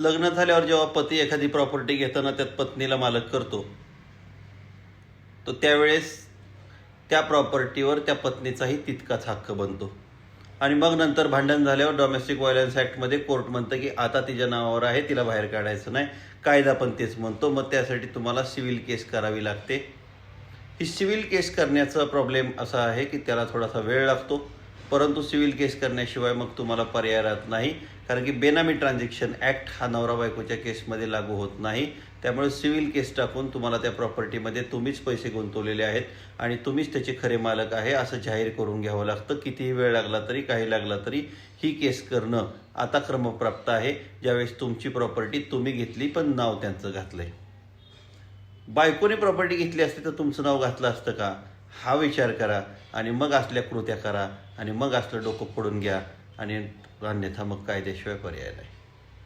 लग्न झाल्यावर जेव्हा पती एखादी प्रॉपर्टी घेताना त्यात पत्नीला मालक करतो, तो त्यावेळेस त्या प्रॉपर्टीवर त्या पत्नीचाही तितकाच हक्क बनतो. आणि मग नंतर भांडण झाल्यावर डोमेस्टिक व्हायलन्स ॲक्टमध्ये कोर्ट म्हणतं की आता तिच्या नावावर आहे, तिला बाहेर काढायचं नाही. कायदा पण तेच म्हणतो. मग त्यासाठी तुम्हाला सिव्हिल केस करावी लागते. ही सिव्हिल केस करण्याचा प्रॉब्लेम असा आहे की त्याला थोडासा वेळ लागतो, परंतु सिव्हिल केस करण्याशिवाय मग तुम्हाला पर्याय राहत नाही. कारण की बेनामी ट्रान्झॅक्शन ॲक्ट हा नवरा बायकोच्या केसमध्ये लागू होत नाही. त्यामुळे सिव्हिल केस टाकून तुम्हाला त्या प्रॉपर्टीमध्ये तुम्हीच पैसे गुंतवलेले आहेत आणि तुम्हीच त्याचे खरे मालक आहे असं जाहीर करून घ्यावं लागतं. कितीही वेळ लागला तरी, काही लागला तरी ही केस करणं आता क्रमप्राप्त आहे. ज्यावेळेस तुमची प्रॉपर्टी तुम्ही घेतली पण नाव त्यांचं घातलंय. बायकोने प्रॉपर्टी घेतली असती तर तुमचं नाव घातलं असतं का, हा विचार करा आणि मग असल्या कृत्या करा आणि मग असलं डोकं फोडून घ्या. आणि अन्यथा मग कायद्याशिवाय पर्याय नाही.